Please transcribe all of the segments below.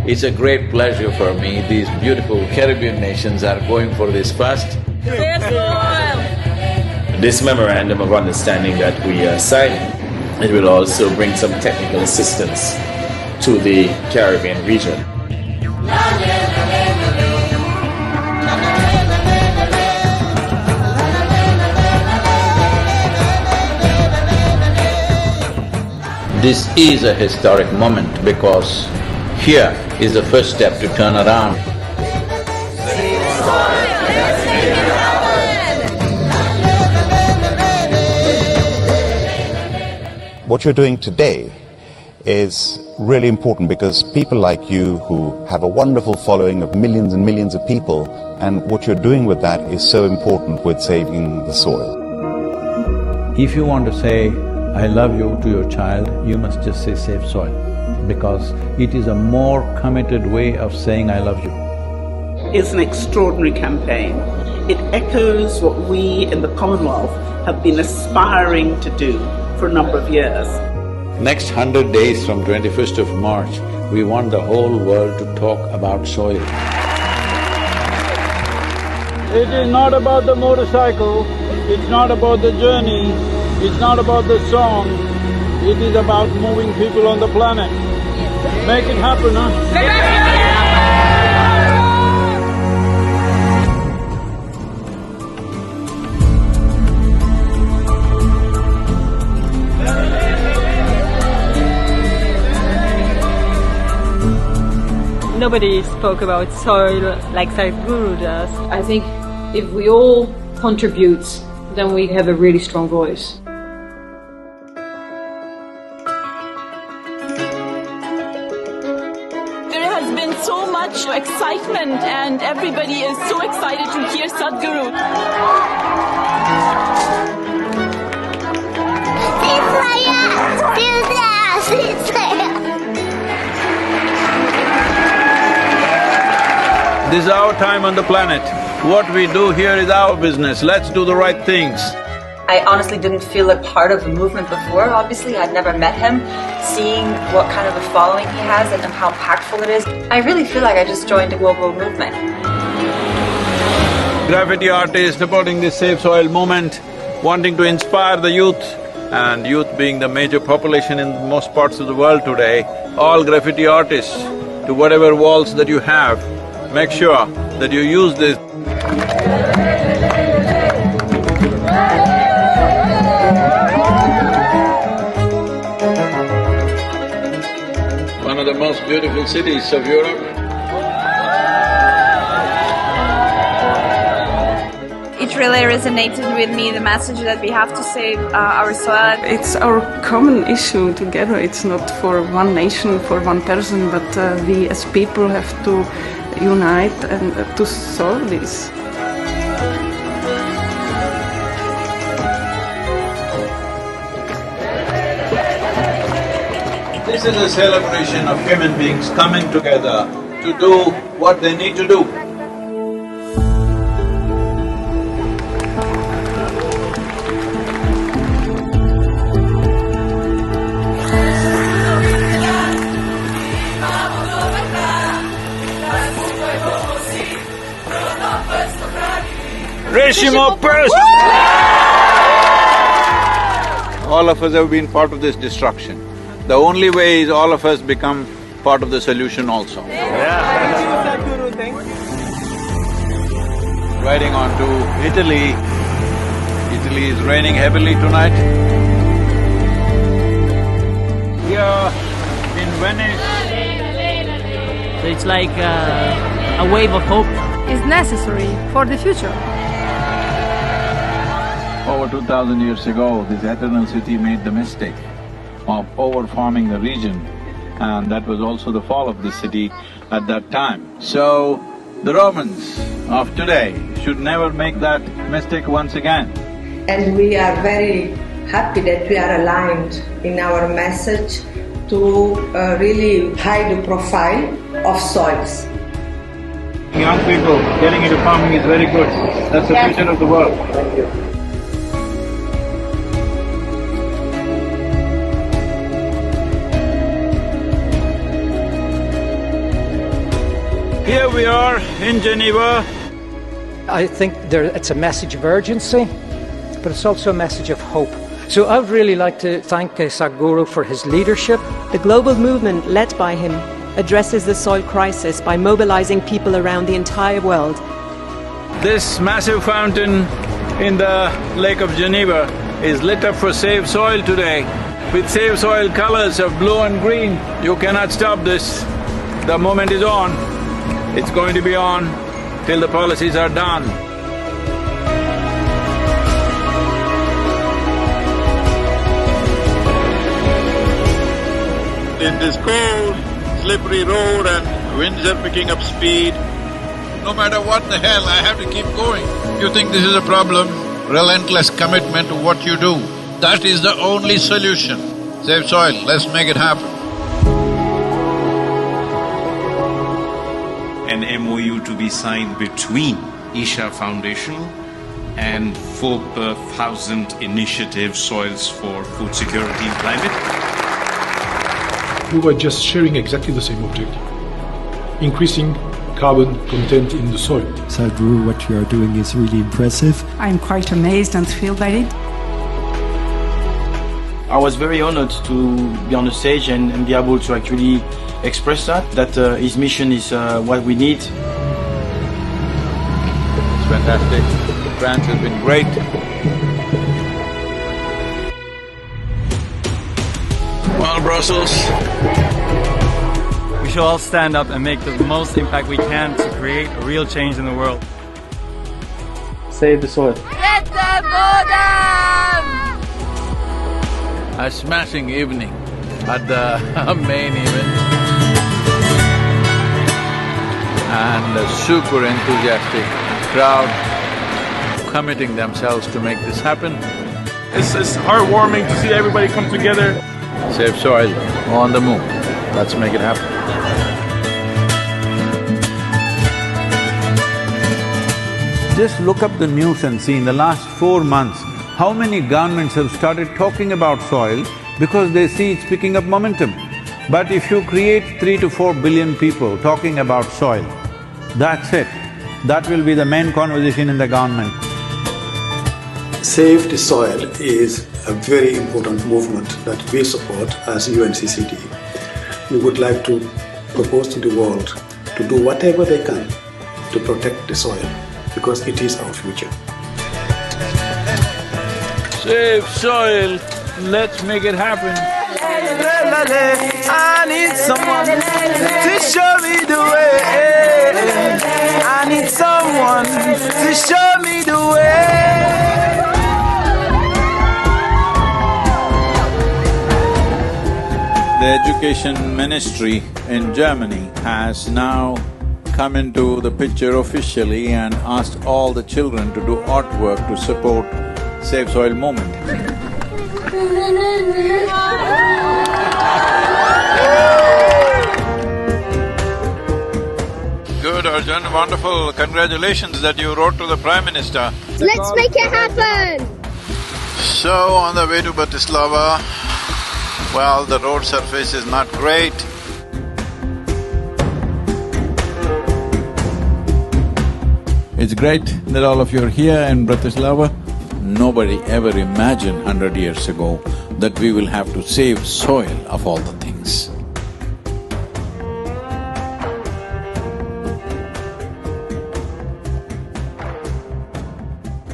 It's a great pleasure for me. These beautiful Caribbean nations are going for this first. This memorandum of understanding that we are signing, it will also bring some technical assistance to the Caribbean region. This is a historic moment because here is the first step to turn around. What you're doing today is really important because people like you who have a wonderful following of millions and millions of people, and what you're doing with that is so important with saving the soil. If you want to say, I love you to your child, you must just say save soil, because it is a more committed way of saying I love you. It's an extraordinary campaign. It echoes what we in the Commonwealth have been aspiring to do for a number of years. Next 100 days from 21st of March, we want the whole world to talk about soil. It is not about the motorcycle, it's not about the journey, it's not about the song, it is about moving people on the planet. Make it happen, huh? Nobody spoke about soil like Sadhguru does. I think if we all contribute, then we have a really strong voice. There has been so much excitement and everybody is so excited to hear Sadhguru. This is our time on the planet. What we do here is our business. Let's do the right things. I honestly didn't feel like part of the movement before, obviously. I'd never met him. Seeing what kind of a following he has and how impactful it is, I really feel like I just joined a global movement. Graffiti artists supporting this Save Soil movement, wanting to inspire the youth, and youth being the major population in most parts of the world today, all graffiti artists, to whatever walls that you have, make sure that you use this. One of the most beautiful cities of Europe. It really resonated with me, the message that we have to save our soil. It's our common issue together. It's not for one nation, for one person, but we as people have to unite and to solve this. This is a celebration of human beings coming together to do what they need to do. All of us have been part of this destruction. The only way is all of us become part of the solution also. Sadhguru, thank you. Riding on to Italy. Italy is raining heavily tonight. We are in Venice. So it's like a wave of hope. Is necessary for the future. Over 2000 years ago, this eternal city made the mistake of over-farming the region, and that was also the fall of the city at that time. So, the Romans of today should never make that mistake once again. And we are very happy that we are aligned in our message to really high the profile of soils. Young people getting into farming is very good. That's the future of the world. Here we are in Geneva. I think it's a message of urgency, but it's also a message of hope. So I would really like to thank Sadhguru for his leadership. The global movement led by him addresses the soil crisis by mobilizing people around the entire world. This massive fountain in the Lake of Geneva is lit up for Save Soil today with Save Soil colors of blue and green. You cannot stop this. The moment is on. It's going to be on till the policies are done. In this cold, slippery road and winds are picking up speed, no matter what the hell, I have to keep going. You think this is a problem? Relentless commitment to what you do. That is the only solution. Save soil, let's make it happen. An MOU to be signed between Isha Foundation and 4,000 Initiative Soils for Food Security and Climate. We were just sharing exactly the same objective, increasing carbon content in the soil. Sadhguru, what you are doing is really impressive. I'm quite amazed and thrilled by it. I was very honored to be on the stage and be able to actually express that his mission is what we need. It's fantastic. France has been great. Well, Brussels. We should all stand up and make the most impact we can to create a real change in the world. Save the soil. Let them go down! A smashing evening at the main event. And a super enthusiastic crowd committing themselves to make this happen. It's heartwarming to see everybody come together. Save soil, on the move. Let's make it happen. Just look up the news and see in the last 4 months, how many governments have started talking about soil because they see it's picking up momentum. But if you create 3 to 4 billion people talking about soil, that's it. That will be the main conversation in the government. Save the Soil is a very important movement that we support as UNCCD. We would like to propose to the world to do whatever they can to protect the soil because it is our future. Save soil, let's make it happen. I need someone to show me the way. I need someone to show me the way. The Education Ministry in Germany has now come into the picture officially and asked all the children to do artwork to support Save Soil movement. Good, Arjun, wonderful. Congratulations that you wrote to the Prime Minister. Let's make it happen! So, on the way to Bratislava, well, the road surface is not great. It's great that all of you are here in Bratislava. Nobody ever imagined 100 years ago that we will have to save soil of all the things.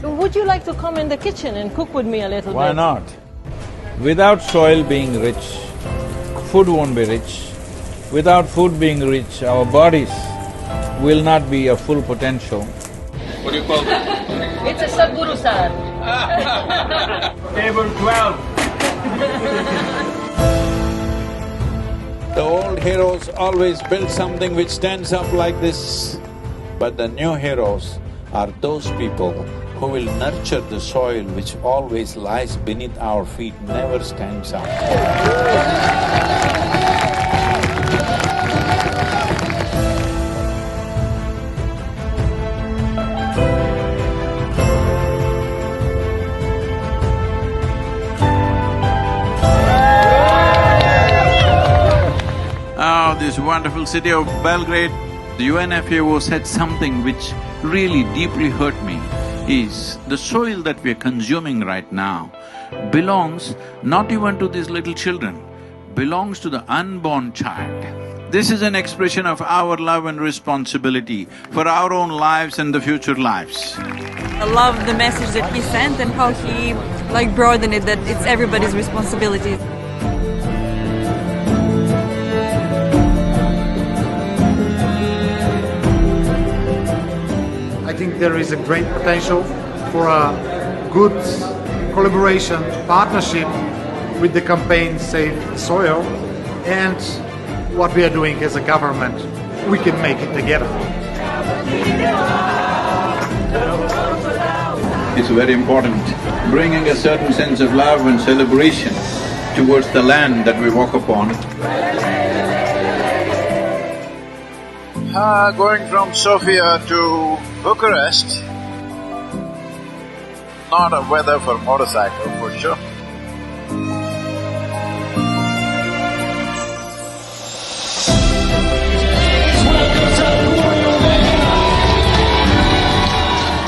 Would you like to come in the kitchen and cook with me a little bit? Why not? Without soil being rich, food won't be rich. Without food being rich, our bodies will not be of full potential. What do you call that? It's a Sadhguru sir. Table 12. The old heroes always built something which stands up like this, but the new heroes are those people who will nurture the soil which always lies beneath our feet, never stands up. This wonderful city of Belgrade The UNFAO said something which really deeply hurt me, is the soil that we are consuming right now belongs not even to these little children, belongs to the unborn child. This is an expression of our love and responsibility for our own lives and the future lives. I love the message that he sent and how he broadened it, that it's everybody's responsibility. I think there is a great potential for a good collaboration, partnership with the campaign Save the Soil, and what we are doing as a government. We can make it together. It's very important, bringing a certain sense of love and celebration towards the land that we walk upon. Going from Sofia to Bucharest, not a weather for motorcycle for sure.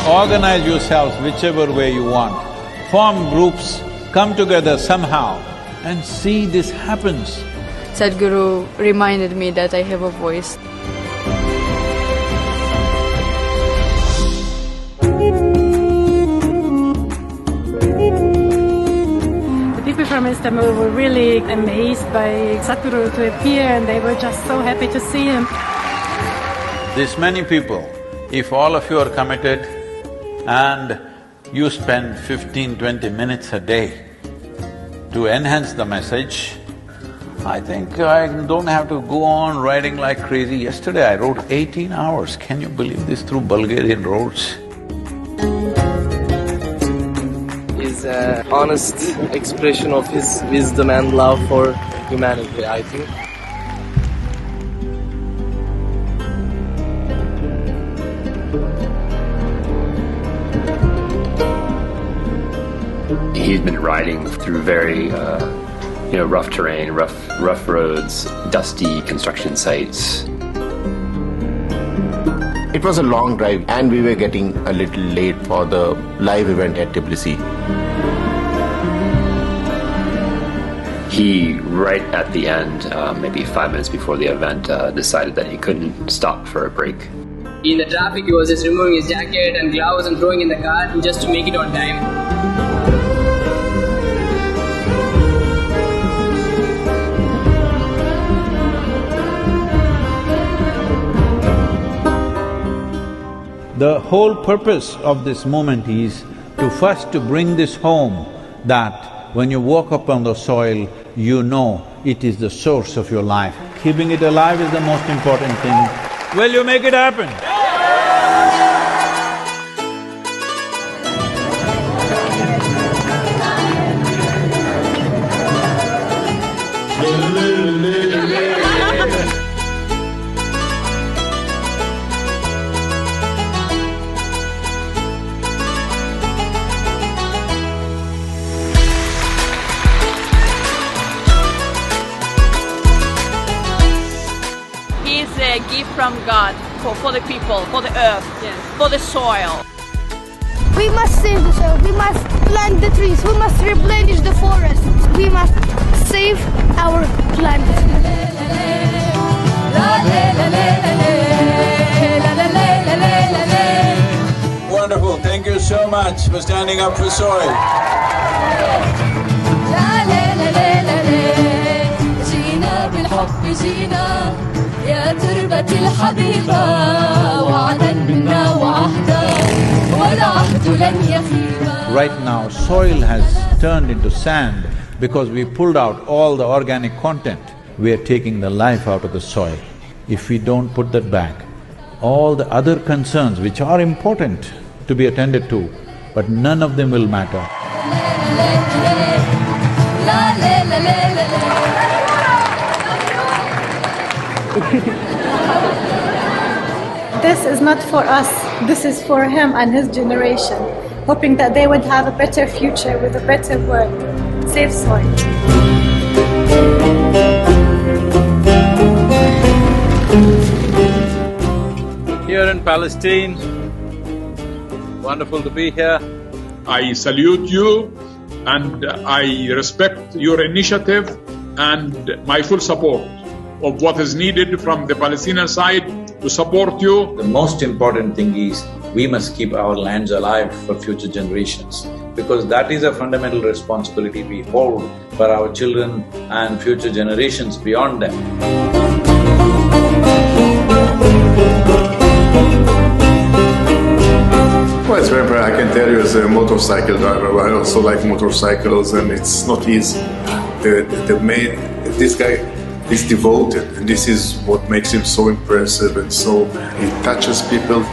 Organize yourselves whichever way you want, form groups, come together somehow and see this happens. Sadhguru reminded me that I have a voice. The people from Istanbul were really amazed by Sadhguru to appear, and they were just so happy to see him. This many people, if all of you are committed and you spend 15–20 minutes a day to enhance the message, I think I don't have to go on riding like crazy. Yesterday I rode 18 hours, can you believe this, through Bulgarian roads? Is an honest expression of his wisdom and love for humanity, I think. He's been riding through very, rough terrain, rough roads, dusty construction sites. It was a long drive and we were getting a little late for the live event at Tbilisi. He, right at the end, maybe 5 minutes before the event, decided that he couldn't stop for a break. In the traffic, he was just removing his jacket and gloves and throwing in the car just to make it on time. The whole purpose of this movement is to bring this home, that when you walk upon the soil, you know it is the source of your life. Keeping it alive is the most important thing. Will you make it happen? It's a gift from God for the people, for the earth, for the soil. We must save the soil, we must plant the trees, we must replenish the forests, we must save our planet. Wonderful, thank you so much for standing up for soil. يا تربة الحبيبة وعدا منا وعهدا والعهد لن يخيبا. Right now, soil has turned into sand because we pulled out all the organic content. We are taking the life out of the soil. If we don't put that back, all the other concerns which are important to be attended to, but none of them will matter. This is not for us, this is for him and his generation, hoping that they would have a better future with a better world. Save soil. Palestine. Wonderful to be here. I salute you and I respect your initiative and my full support of what is needed from the Palestinian side to support you. The most important thing is we must keep our lands alive for future generations, because that is a fundamental responsibility we hold for our children and future generations beyond them. Well, it's very important. I can tell you as a motorcycle driver, I also like motorcycles and it's not easy. This guy is devoted, and this is what makes him so impressive, and so he touches people.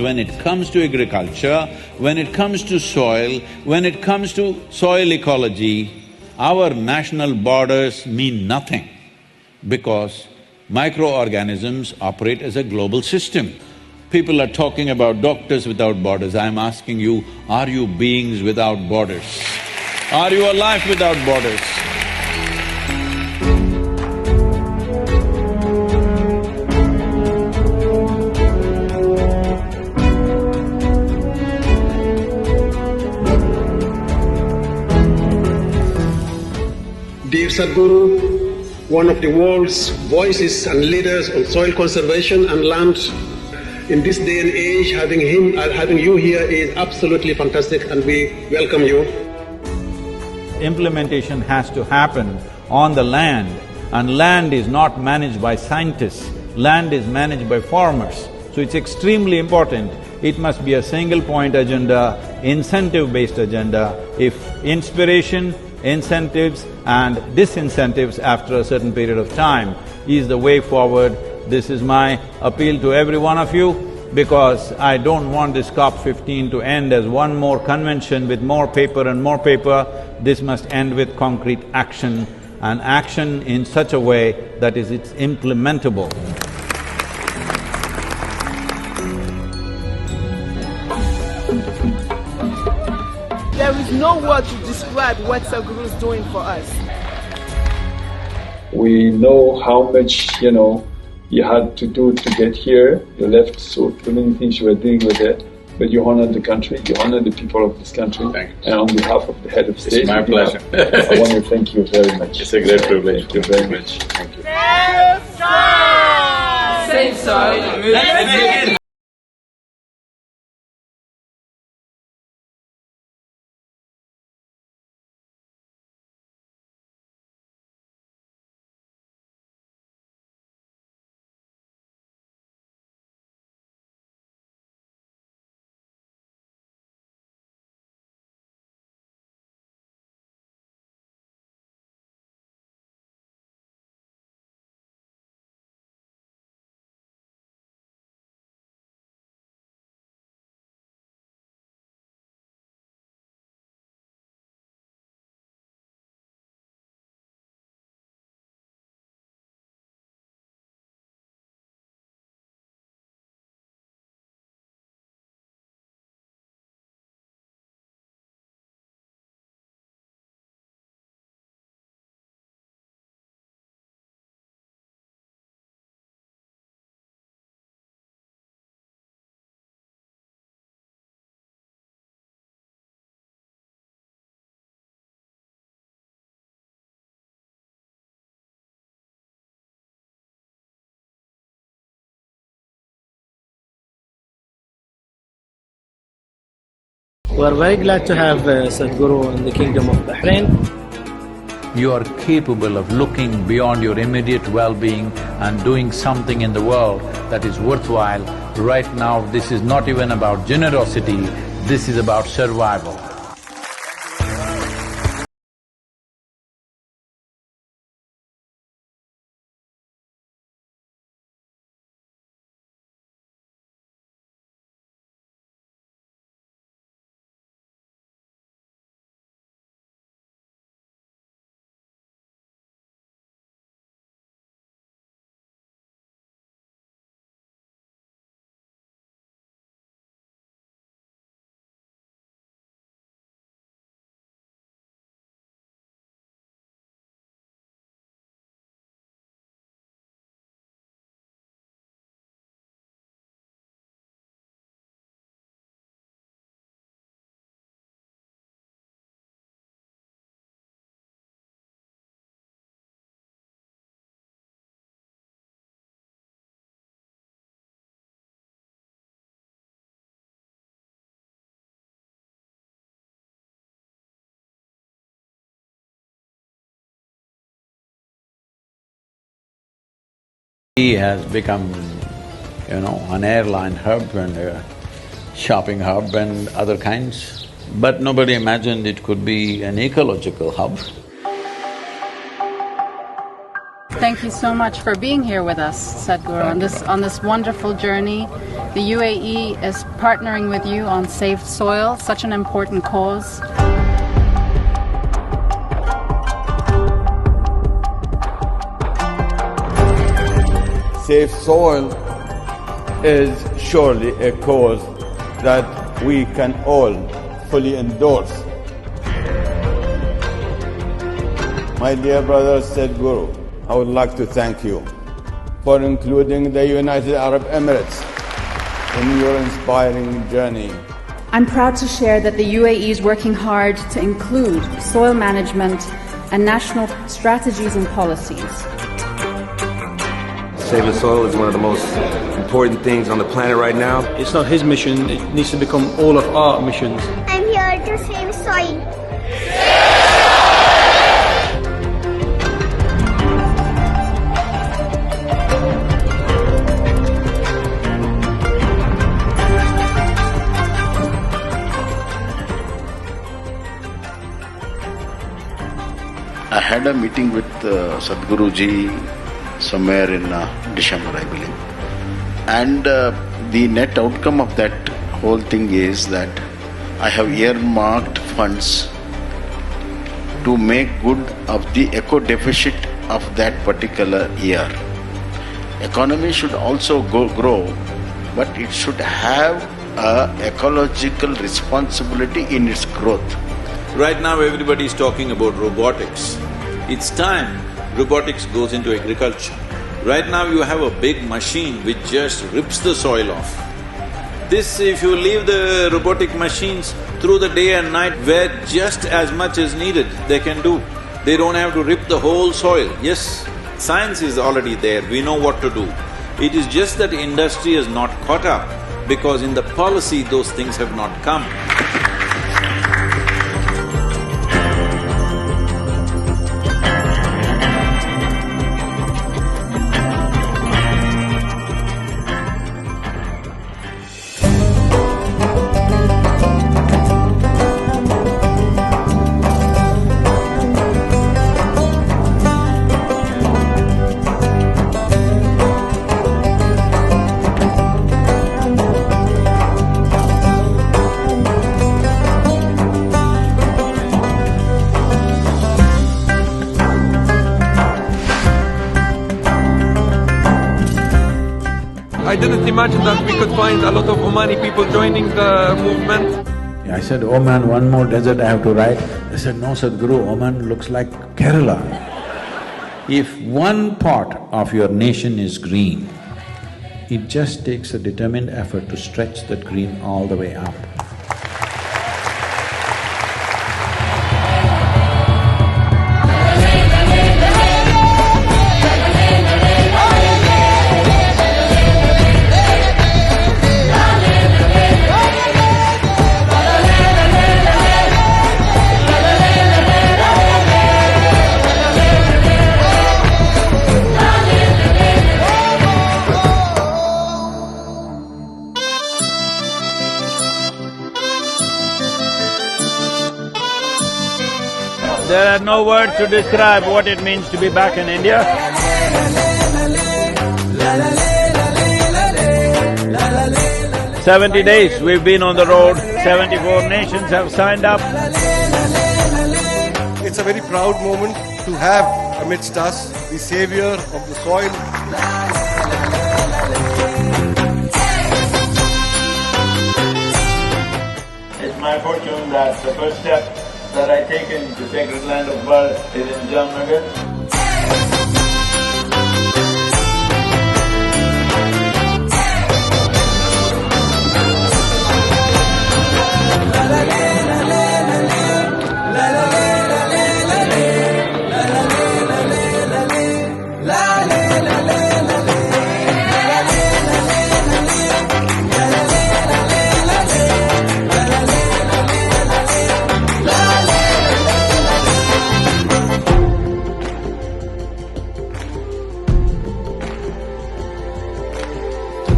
When it comes to agriculture, when it comes to soil, when it comes to soil ecology, our national borders mean nothing, because microorganisms operate as a global system. People are talking about doctors without borders. I'm asking you, are you beings without borders? Are you a life without borders? Dear Sadhguru, one of the world's voices and leaders on soil conservation and land, in this day and age, having you here is absolutely fantastic, and we welcome you. Implementation has to happen on the land, and land is not managed by scientists, land is managed by farmers. So it's extremely important. It must be a single point agenda, incentive-based agenda. If inspiration, incentives and disincentives after a certain period of time is the way forward, this is my appeal to every one of you, because I don't want this COP15 to end as one more convention with more paper and more paper. This must end with concrete action, and action in such a way that it's implementable. There is no word to describe what Sadhguru is doing for us. We know how much, you had to do to get here. You left so many things you were doing with it, but you honored the country, you honored the people of this country. And on behalf of the head of state, It's my pleasure. I want to thank you very much. It's a great privilege. Thank you very much. Thank you. Same soil. Let's begin. We are very glad to have Sadhguru in the Kingdom of Bahrain. You are capable of looking beyond your immediate well-being and doing something in the world that is worthwhile. Right now, this is not even about generosity, this is about survival. He has become, an airline hub and a shopping hub and other kinds. But nobody imagined it could be an ecological hub. Thank you so much for being here with us, Sadhguru, on this wonderful journey. The UAE is partnering with you on Safe Soil, such an important cause. Safe soil is surely a cause that we can all fully endorse. My dear brother Sadhguru, I would like to thank you for including the United Arab Emirates in your inspiring journey. I'm proud to share that the UAE is working hard to include soil management and national strategies and policies. Saving soil is one of the most important things on the planet right now. It's not his mission, it needs to become all of our missions. I'm here to save soil. I had a meeting with Sadhguru ji somewhere in December, I believe. And the net outcome of that whole thing is that I have earmarked funds to make good of the eco deficit of that particular year. Economy should also grow, but it should have an ecological responsibility in its growth. Right now everybody is talking about robotics. It's time robotics goes into agriculture. Right now you have a big machine which just rips the soil off. This, if you leave the robotic machines through the day and night where just as much is needed, they can do. They don't have to rip the whole soil. Yes, science is already there, we know what to do. It is just that industry has not caught up because in the policy those things have not come. I didn't imagine that we could find a lot of Omani people joining the movement. I said, Oman, one more desert I have to ride. They said, no Sadhguru, Oman looks like Kerala. If one part of your nation is green, it just takes a determined effort to stretch that green all the way up. There are no words to describe what it means to be back in India. 70 days we've been on the road, 74 nations have signed up. It's a very proud moment to have amidst us the savior of the soil. It's my fortune that the first step that I take in the sacred land of birth is in Jamnagar.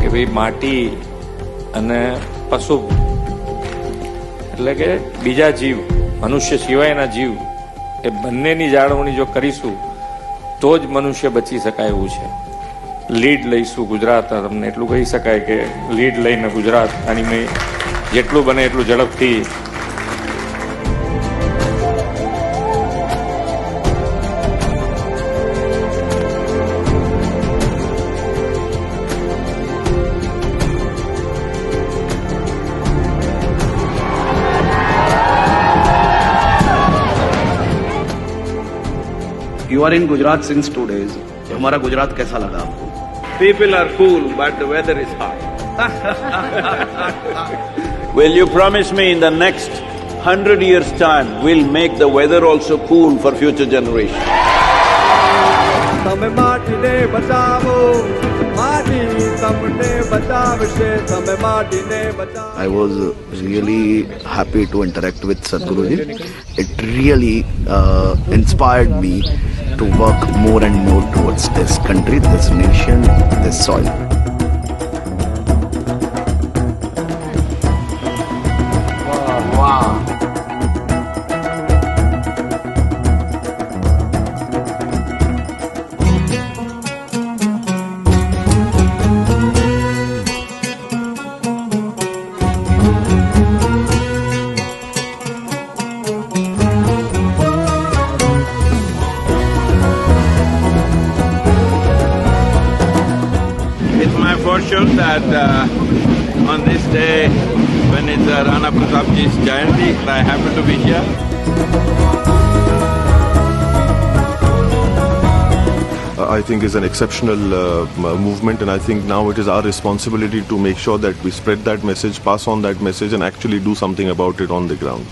કે ભાઈ માટી અને પશુ એટલે કે બીજા જીવ, મનુષ્ય સિવાયના જીવ એ બંનેની જાળવણી જો કરીશું તો જ મનુષ્ય બચી શકાય એવું છે. લીડ લઈશું ગુજરાત, તમને એટલું કહી શકાય કે લીડ લઈને ગુજરાત આની મેં જેટલું બને એટલું ઝડપથી You are in Gujarat since 2 days. हमारा गुजरात कैसा लगा आपको? People are cool, but the weather is hot. Will you promise me in the next 100 years' time, we'll make the weather also cool for future generations? I was really happy to interact with Sadhguruji. It really inspired me to work more and more towards this country, this nation, this soil. Wow. It's my fortune that on this day, when it's Rana Pratapji's Jayanti, I happen to be here. I think is an exceptional movement, and I think now it is our responsibility to make sure that we spread that message, pass on that message, and actually do something about it on the ground.